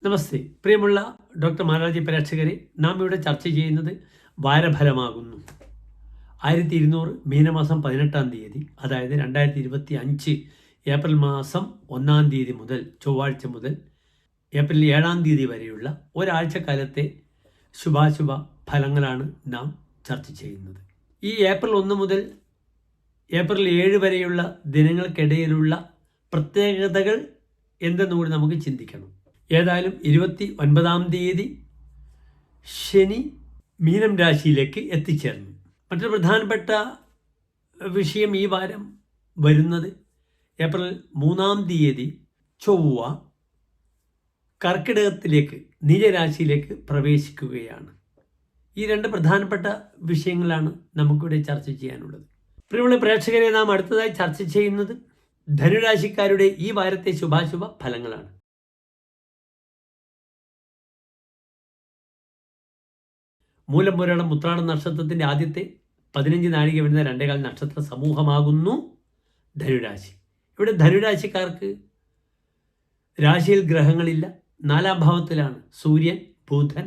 നമസ്തേ പ്രിയമുള്ള ഡോക്ടർ മാരാജി പ്രേക്ഷകരെ, നാം ഇവിടെ ചർച്ച ചെയ്യുന്നത് വാരഫലമാകുന്നു. 1200 മീനമാസം 18-ാം തീയതി, അതായത് 2025 ഏപ്രിൽ മാസം 1-ാം തീയതി മുതൽ, ചൊവ്വാഴ്ച മുതൽ ഏപ്രിൽ 7-ാം തീയതി വരെയുള്ള ഒരാഴ്ചക്കാലത്തെ ശുഭാശുഭ ഫലങ്ങളാണ് നാം ചർച്ച ചെയ്യുന്നത്. ഈ ഏപ്രിൽ 1 മുതൽ ഏപ്രിൽ 7 വരെയുള്ള ദിനങ്ങൾക്കിടയിലുള്ള പ്രത്യേകതകൾ എന്തെന്നുകൂടി നമുക്ക് ചിന്തിക്കണം. ഏതായാലും 29-ാം തീയതി ശനി മീനം രാശിയിലേക്ക് എത്തിച്ചേർന്നു. മറ്റൊരു പ്രധാനപ്പെട്ട വിഷയം ഈ വാരം വരുന്നത് ഏപ്രിൽ 3-ാം തീയതി ചൊവ്വ കർക്കിടകത്തിലേക്ക്, നീചരാശിയിലേക്ക് പ്രവേശിക്കുകയാണ്. ഈ രണ്ട് പ്രധാനപ്പെട്ട വിഷയങ്ങളാണ് നമുക്കിവിടെ ചർച്ച ചെയ്യാനുള്ളത്. പ്രിയമുള്ള പ്രേക്ഷകരെ, നാം അടുത്തതായി ചർച്ച ചെയ്യുന്നത് ധനുരാശിക്കാരുടെ ഈ വാരത്തെ ശുഭാശുഭ ഫലങ്ങളാണ്. മൂലം, പുരാണം, ഉത്രാടം നക്ഷത്രത്തിൻ്റെ ആദ്യത്തെ 15 നാഴിക വരുന്ന 2.25 നക്ഷത്ര സമൂഹമാകുന്നു ധനുരാശി. ഇവിടെ ധനുരാശിക്കാർക്ക് രാശിയിൽ ഗ്രഹങ്ങളില്ല. 4-ാം ഭാവത്തിലാണ് സൂര്യൻ, ബുധൻ,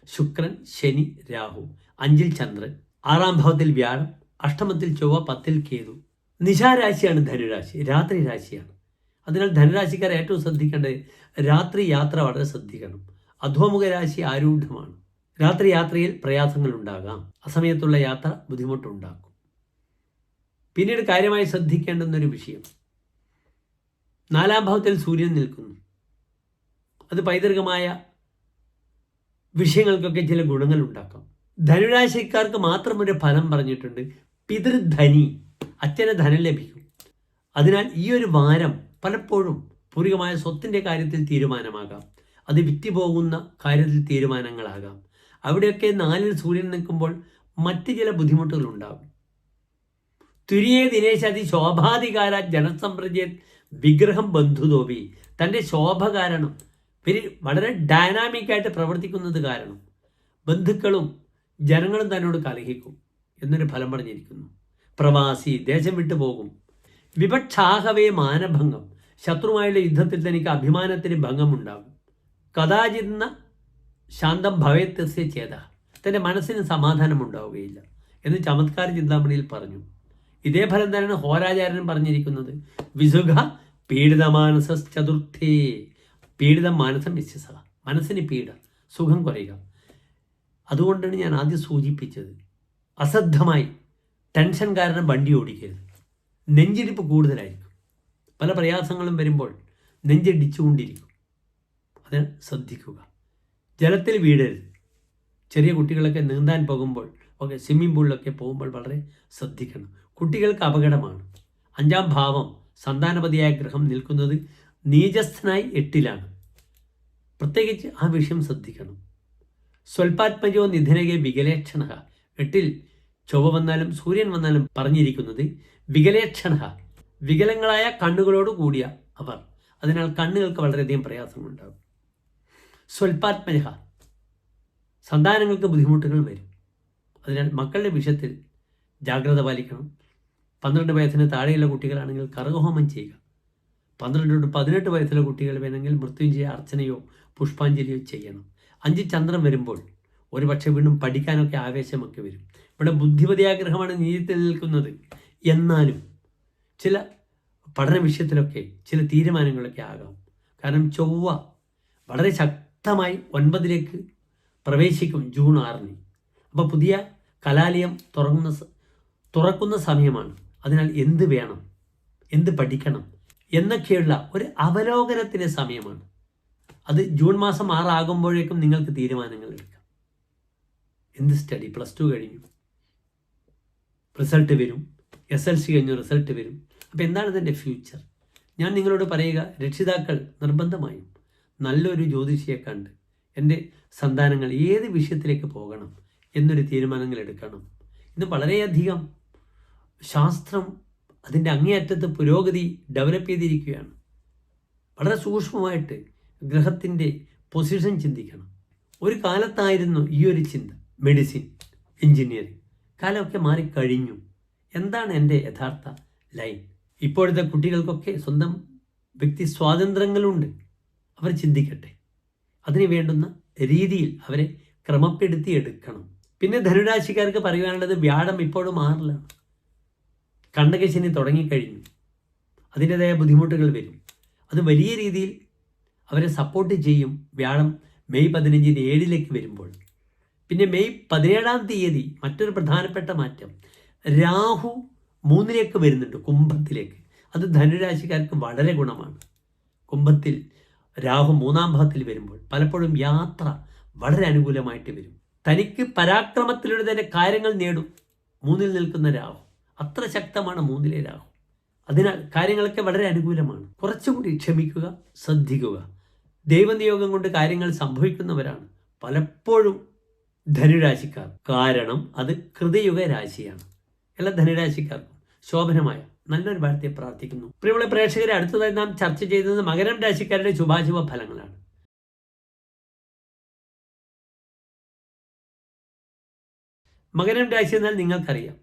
ശുക്രൻ, ശനി, രാഹു. 5-ൽ ചന്ദ്രൻ, 6-ാം ഭാവത്തിൽ വ്യാഴം, അഷ്ടമത്തിൽ ചൊവ്വ, 10-ൽ കേതു. നിശാരാശിയാണ് ധനുരാശി, രാത്രി രാശിയാണ്. അതിനാൽ ധനുരാശിക്കാർ ഏറ്റവും ശ്രദ്ധിക്കേണ്ടത് രാത്രി യാത്ര വളരെ ശ്രദ്ധിക്കണം. അധോമുഖ രാശി ആരൂഢമാണ്. രാത്രി യാത്രയിൽ പ്രയാസങ്ങൾ ഉണ്ടാകാം. അസമയത്തുള്ള യാത്ര ബുദ്ധിമുട്ടുണ്ടാക്കും. പിന്നീട് കാര്യമായി ശ്രദ്ധിക്കേണ്ടുന്നൊരു വിഷയം, 4-ാം ഭാവത്തിൽ സൂര്യൻ നിൽക്കുന്നു. അത് പൈതൃകമായ വിഷയങ്ങൾക്കൊക്കെ ചില ഗുണങ്ങൾ ഉണ്ടാക്കാം. ധനുരാശിക്കാർക്ക് മാത്രം ഒരു ഫലം പറഞ്ഞിട്ടുണ്ട്, പിതൃധനി, അച്ഛന് ധനം ലഭിക്കും. അതിനാൽ ഈ ഒരു വാരം പലപ്പോഴും പൂർവികമായ സ്വത്തിൻ്റെ കാര്യത്തിൽ തീരുമാനമാകാം, അത് വിറ്റുപോകുന്ന കാര്യത്തിൽ തീരുമാനങ്ങളാകാം. അവിടെയൊക്കെ 4-ൽ സൂര്യൻ നിൽക്കുമ്പോൾ മറ്റ് ചില ബുദ്ധിമുട്ടുകൾ ഉണ്ടാകും. തുര്യേ ദിനേശാദി ശോഭാധികാര ജനസമ്പ്രജയ വിഗ്രഹം ബന്ധുതോപി, തൻ്റെ ശോഭ കാരണം, വളരെ ഡൈനാമിക്കായിട്ട് പ്രവർത്തിക്കുന്നത് കാരണം ബന്ധുക്കളും ജനങ്ങളും തന്നോട് കലഹിക്കും എന്നൊരു ഫലം പറഞ്ഞിരിക്കുന്നു. പ്രവാസി, ദേശം വിട്ടു പോകും. വിപക്ഷാഹവേ മാനഭംഗം, ശത്രുമായുള്ള യുദ്ധത്തിൽ തനിക്ക് അഭിമാനത്തിന് ഭംഗമുണ്ടാകും. കഥാചിന്ന ശാന്തം ഭവേത്യസ്യ ചേത, തൻ്റെ മനസ്സിന് സമാധാനം ഉണ്ടാവുകയില്ല എന്ന് ചമത്കാര ചിന്താമണിയിൽ പറഞ്ഞു. ഇതേ ഫലം തന്നെയാണ് ഹോരാചാര്യൻ പറഞ്ഞിരിക്കുന്നത്. വിസുഖ പീഡിതമാനസ ചതുർത്ഥേ, പീഡിതം മാനസം വിശ്വസ, മനസ്സിന് പീഡ, സുഖം കുറയുക. അതുകൊണ്ടാണ് ഞാൻ ആദ്യം സൂചിപ്പിച്ചത്, അശ്രദ്ധമായി ടെൻഷൻ കാരണം വണ്ടി ഓടിക്കരുത്. നെഞ്ചിടിപ്പ് കൂടുതലായിരിക്കും. പല പ്രയാസങ്ങളും വരുമ്പോൾ നെഞ്ചിടിച്ചുകൊണ്ടിരിക്കും. അത് ശ്രദ്ധിക്കുക. ജലത്തിൽ വീഴരുത്. ചെറിയ കുട്ടികളൊക്കെ നീന്താൻ പോകുമ്പോൾ, സ്വിമ്മിംഗ് പൂളിലൊക്കെ പോകുമ്പോൾ വളരെ ശ്രദ്ധിക്കണം. കുട്ടികൾക്ക് അപകടമാണ്. 5-ാം ഭാവം സന്താനപതിയായ ഗ്രഹം നിൽക്കുന്നത് നീചസ്ഥനായി 8-ലാണ്. പ്രത്യേകിച്ച് ആ വിഷയം ശ്രദ്ധിക്കണം. സ്വൽപാത്മജോ നിധനകെ വികലേക്ഷണ, 8-ൽ ചൊവ്വ വന്നാലും സൂര്യൻ വന്നാലും പറഞ്ഞിരിക്കുന്നത് വികലേക്ഷണ, വികലങ്ങളായ കണ്ണുകളോട് കൂടിയ അവർ. അതിനാൽ കണ്ണുകൾക്ക് വളരെയധികം പ്രയാസങ്ങളുണ്ടാകും. സ്വൽപാത്മജ, സന്താനങ്ങൾക്ക് ബുദ്ധിമുട്ടുകൾ വരും. അതിനാൽ മക്കളുടെ വിഷയത്തിൽ ജാഗ്രത പാലിക്കണം. 12 വയസ്സിന് താഴെയുള്ള കുട്ടികളാണെങ്കിൽ കർഗഹോമം ചെയ്യുക. 12-18 വയസ്സുള്ള കുട്ടികൾ വേണമെങ്കിൽ മൃത്യുഞ്ജയ അർച്ചനയോ പുഷ്പാഞ്ജലിയോ ചെയ്യണം. 5 ചന്ദ്രൻ വരുമ്പോൾ ഒരു പക്ഷേ വീണ്ടും പഠിക്കാനൊക്കെ ആവേശമൊക്കെ വരും. ഇവിടെ ബുദ്ധിപതിയാഗ്രഹമാണ് നീതിത്തിൽ നിൽക്കുന്നത്. എന്നാലും ചില പഠന വിഷയത്തിലൊക്കെ ചില തീരുമാനങ്ങളൊക്കെ ആകാം. കാരണം ചൊവ്വ വളരെ ശക്തമായി 9-ലേക്ക് പ്രവേശിക്കും ജൂൺ 6-ന്. അപ്പോൾ പുതിയ കലാലയം തുറക്കുന്ന സമയമാണ്. അതിനാൽ എന്ത് വേണം, എന്ത് പഠിക്കണം എന്നൊക്കെയുള്ള ഒരു അവലോകനത്തിൻ്റെ സമയമാണ്. അത് ജൂൺ മാസം 6 ആകുമ്പോഴേക്കും നിങ്ങൾക്ക് തീരുമാനങ്ങൾ എടുക്കാം. എന്ത് സ്റ്റഡി, +2 കഴിഞ്ഞു, റിസൾട്ട് വരും, SLC കഴിഞ്ഞു, റിസൾട്ട് വരും. അപ്പോൾ എന്താണ് ഇതിൻ്റെ ഫ്യൂച്ചർ? ഞാൻ നിങ്ങളോട് പറയുക, രക്ഷിതാക്കൾ നിർബന്ധമായും നല്ലൊരു ജ്യോതിഷിയെ കണ്ട് എൻ്റെ സന്താനങ്ങൾ ഏത് വിഷയത്തിലേക്ക് പോകണം എന്നൊരു തീരുമാനങ്ങൾ എടുക്കണം. ഇന്ന് വളരെയധികം ശാസ്ത്രം അതിൻ്റെ അങ്ങേയറ്റത്ത് പുരോഗതി ഡെവലപ്പ് ചെയ്തിരിക്കുകയാണ്. വളരെ സൂക്ഷ്മമായിട്ട് ഗ്രഹത്തിൻ്റെ പൊസിഷൻ ചിന്തിക്കണം. ഒരു കാലത്തായിരുന്നു ഈ ഒരു ചിന്ത, മെഡിസിൻ, എഞ്ചിനീയറിംഗ്. കാലമൊക്കെ മാറിക്കഴിഞ്ഞു. എന്താണ് എൻ്റെ യഥാർത്ഥ ലൈൻ? ഇപ്പോഴത്തെ കുട്ടികൾക്കൊക്കെ സ്വന്തം വ്യക്തി സ്വാതന്ത്ര്യങ്ങളുണ്ട്. അവർ ചിന്തിക്കട്ടെ. അതിന് വേണ്ടുന്ന രീതിയിൽ അവരെ ക്രമപ്പെടുത്തിയെടുക്കണം. പിന്നെ ധനുരാശിക്കാർക്ക് പറയുവാനുള്ളത്, വ്യാഴം ഇപ്പോഴും മാറില്ല. കണ്ടകശനി തുടങ്ങിക്കഴിഞ്ഞു. അതിൻ്റെതായ ബുദ്ധിമുട്ടുകൾ വരും. അത് വലിയ രീതിയിൽ അവരെ സപ്പോർട്ട് ചെയ്യും വ്യാഴം മെയ് 15 7 വരുമ്പോൾ. പിന്നെ മെയ് 17 മറ്റൊരു പ്രധാനപ്പെട്ട മാറ്റം, രാഹു 3 വരുന്നുണ്ട്, കുംഭത്തിലേക്ക്. അത് ധനുരാശിക്കാർക്ക് വളരെ ഗുണമാണ്. കുംഭത്തിൽ രാഹു 3-ാം ഭാവത്തിൽ വരുമ്പോൾ പലപ്പോഴും യാത്ര വളരെ അനുകൂലമായിട്ട് വരും. തനിക്ക് പരാക്രമത്തിലൂടെ തന്നെ കാര്യങ്ങൾ നേടും. 3-ൽ നിൽക്കുന്ന രാഹു അത്ര ശക്തമാണ്. 3-ലെ രാഹു. അതിനാൽ കാര്യങ്ങളൊക്കെ വളരെ അനുകൂലമാണ്. കുറച്ചുകൂടി ക്ഷമിക്കുക, ശ്രദ്ധിക്കുക. ദൈവനിയോഗം കൊണ്ട് കാര്യങ്ങൾ സംഭവിക്കുന്നവരാണ് പലപ്പോഴും ധനുരാശിക്കാർ. കാരണം അത് കൃതയുഗ രാശിയാണ്. എല്ലാ ധനുരാശിക്കാർക്കും ശോഭനമായ നല്ലൊരു വാർത്തയെ പ്രാർത്ഥിക്കുന്നു. പ്രിയമുള്ള പ്രേക്ഷകരെ, അടുത്തതായി നാം ചർച്ച ചെയ്യുന്നത് മകരം രാശിക്കാരുടെ ശുഭാശുഭ ഫലങ്ങളാണ്. മകരം രാശി എന്നാൽ നിങ്ങൾക്കറിയാം,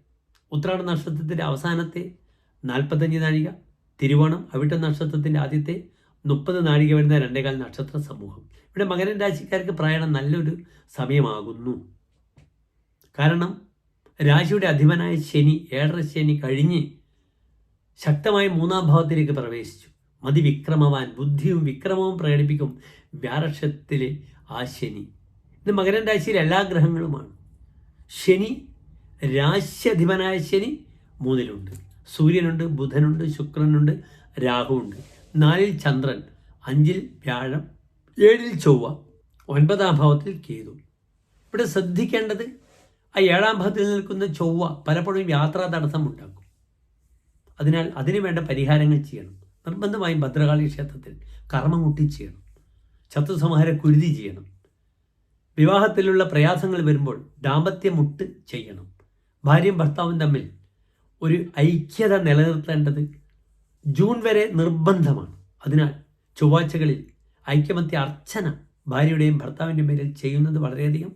ഉത്രാട നക്ഷത്രത്തിൻ്റെ അവസാനത്തെ 45 നാഴിക, തിരുവോണം അവിട്ട നക്ഷത്രത്തിൻ്റെ ആദ്യത്തെ 30 നാഴിക വരുന്ന 2.25 നക്ഷത്ര സമൂഹം. ഇവിടെ മകരം രാശിക്കാർക്ക് പ്രായണം നല്ലൊരു സമയമാകുന്നു. കാരണം രാശിയുടെ അധിപനായ ശനി, 7.5 ശനി കഴിഞ്ഞ് ശക്തമായ 3-ാം ഭാവത്തിലേക്ക് പ്രവേശിച്ചു. മതിവിക്രമവാൻ, ബുദ്ധിയും വിക്രമവും പ്രകടിപ്പിക്കും വ്യാഴക്ഷത്തിലെ ആ ശനി. ഇത് മകരം രാശിയിലെ എല്ലാ ഗ്രഹങ്ങളുമാണ്. ശനി, രാശ്യധിപനായ ശനി 3-ലുണ്ട്. സൂര്യനുണ്ട്, ബുധനുണ്ട്, ശുക്രനുണ്ട്, രാഹുവുണ്ട്. 4-ൽ ചന്ദ്രൻ, 5-ൽ വ്യാഴം, 7-ൽ ചൊവ്വ, 9-ാം ഭാവത്തിൽ കേതു. ഇവിടെ ശ്രദ്ധിക്കേണ്ടത്, ആ 7-ാം ഭാവത്തിൽ നിൽക്കുന്ന ചൊവ്വ പലപ്പോഴും യാത്രാ തടസ്സം ഉണ്ടാക്കും. അതിനാൽ അതിനു വേണ്ട പരിഹാരങ്ങൾ ചെയ്യണം. നിർബന്ധമായും ഭദ്രകാളി ക്ഷേത്രത്തിൽ കർമ്മമുട്ടി ചെയ്യണം. ശത്രുസംഹാര കുരുതി ചെയ്യണം. വിവാഹത്തിലുള്ള പ്രയാസങ്ങൾ വരുമ്പോൾ ദാമ്പത്യമുട്ട് ചെയ്യണം. ഭാര്യയും ഭർത്താവും തമ്മിൽ ഒരു ഐക്യത നിലനിർത്തേണ്ടത് ജൂൺ വരെ നിർബന്ധമാണ്. അതിനാൽ ചൊവ്വാഴ്ചകളിൽ ഐക്യമത്യ അർച്ചന ഭാര്യയുടെയും ഭർത്താവിൻ്റെയും പേരിൽ ചെയ്യുന്നത് വളരെയധികം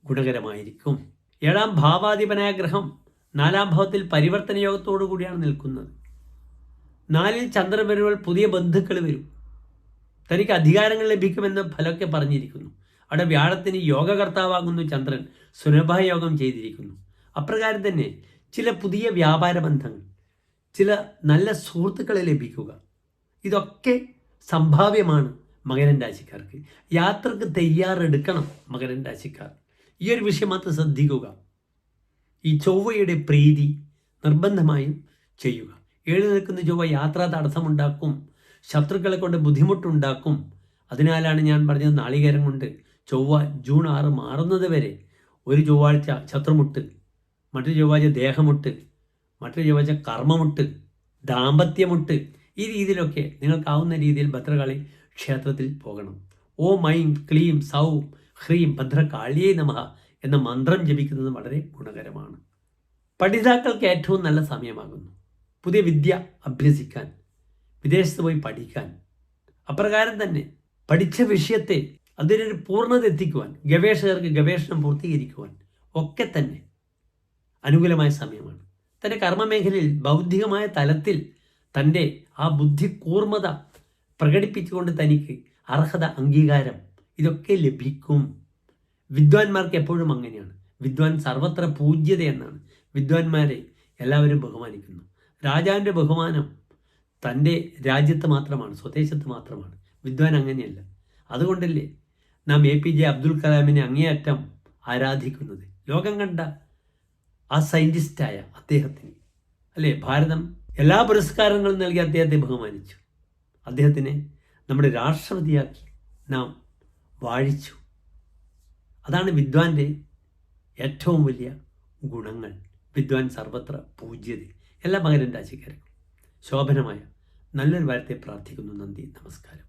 ഗുണകരമായിരിക്കും. 7-ാം ഭാവാധിപനായ ഗ്രഹം 4-ാം ഭാവത്തിൽ പരിവർത്തന യോഗത്തോടു കൂടിയാണ് നിൽക്കുന്നത്. 4-ൽ ചന്ദ്രൻ വരുമ്പോൾ പുതിയ ബന്ധുക്കൾ വരും. തനിക്ക് അധികാരങ്ങൾ ലഭിക്കുമെന്ന് ഫലമൊക്കെ പറഞ്ഞിരിക്കുന്നു. അവിടെ വ്യാഴത്തിന് യോഗകർത്താവാകുന്നു ചന്ദ്രൻ, സുലഭയോഗം ചെയ്തിരിക്കുന്നു. അപ്രകാരം തന്നെ ചില പുതിയ വ്യാപാര ബന്ധങ്ങൾ, ചില നല്ല സുഹൃത്തുക്കളെ ലഭിക്കുക, ഇതൊക്കെ സംഭാവ്യമാണ് മകരം രാശിക്കാർക്ക്. യാത്രക്ക് തയ്യാറെടുക്കണം മകരം രാശിക്കാർ. ഈ ഒരു വിഷയം മാത്രം ശ്രദ്ധിക്കുക. ഈ ചൊവ്വയുടെ പ്രീതി നിർബന്ധമായും ചെയ്യുക. 7 നിൽക്കുന്ന ചൊവ്വ യാത്രാ തടസ്സമുണ്ടാക്കും, ശത്രുക്കളെ കൊണ്ട് ബുദ്ധിമുട്ടുണ്ടാക്കും. അതിനാലാണ് ഞാൻ പറഞ്ഞത്, നാളികേരം കൊണ്ട് ചൊവ്വ ജൂൺ 6 മാറുന്നത് വരെ ഒരു ചൊവ്വാഴ്ച ശത്രുമുട്ട്, മറ്റൊരു ചൊവ്വാഴ്ച ദേഹമുട്ട്, മറ്റൊരു ചൊവ്വാഴ്ച കർമ്മമുട്ട്, ദാമ്പത്യമുട്ട്. ഈ രീതിയിലൊക്കെ നിങ്ങൾക്കാവുന്ന രീതിയിൽ ഭദ്രകാളി ക്ഷേത്രത്തിൽ പോകണം. ഓം ഐം ക്ലീം സൗം ഹ്രീം ഭദ്രകാളിയേ നമഃ എന്ന മന്ത്രം ജപിക്കുന്നത് വളരെ ഗുണകരമാണ്. പഠിതാക്കൾക്ക് ഏറ്റവും നല്ല സമയമാകുന്നു പുതിയ വിദ്യ അഭ്യസിക്കാൻ, വിദേശത്ത് പോയി പഠിക്കാൻ. അപ്രകാരം തന്നെ പഠിച്ച വിഷയത്തെ അതിനൊരു പൂർണ്ണത എത്തിക്കുവാൻ, ഗവേഷകർക്ക് ഗവേഷണം പൂർത്തീകരിക്കുവാൻ ഒക്കെ തന്നെ അനുകൂലമായ സമയമാണ്. തൻ്റെ കർമ്മമേഖലയിൽ ബൗദ്ധികമായ തലത്തിൽ തൻ്റെ ആ ബുദ്ധി കൂർമ്മത പ്രകടിപ്പിച്ചുകൊണ്ട് തനിക്ക് അർഹത, അംഗീകാരം ഇതൊക്കെ ലഭിക്കും. വിദ്വാൻമാർക്ക് എപ്പോഴും അങ്ങനെയാണ്. വിദ്വാൻ സർവത്ര പൂജ്യത എന്നാണ്. വിദ്വാൻമാരെ എല്ലാവരും ബഹുമാനിക്കുന്നു. രാജാവിൻ്റെ ബഹുമാനം തൻ്റെ രാജ്യത്ത് മാത്രമാണ്, സ്വദേശത്ത് മാത്രമാണ്. വിദ്വാൻ അങ്ങനെയല്ല. അതുകൊണ്ടല്ലേ നാം APJ അബ്ദുൽ കലാമിനെ അങ്ങേയറ്റം ആരാധിക്കുന്നത്. ലോകം കണ്ട ആ സയൻറ്റിസ്റ്റായ അദ്ദേഹത്തിന് അല്ലേ ഭാരതം എല്ലാ പുരസ്കാരങ്ങളും നൽകി അദ്ദേഹത്തെ ബഹുമാനിച്ചു. അദ്ദേഹത്തിനെ നമ്മുടെ രാഷ്ട്രപതിയാക്കി നാം വാഴിച്ചു. അതാണ് വിദ്വാൻ്റെ ഏറ്റവും വലിയ ഗുണങ്ങൾ. വിദ്വാൻ സർവത്ര പൂജ്യത. എല്ലാ മകരം രാശിക്കാർക്കും ശോഭനമായ നല്ലൊരു വാരത്തെ പ്രാർത്ഥിക്കുന്നു. നന്ദി, നമസ്കാരം.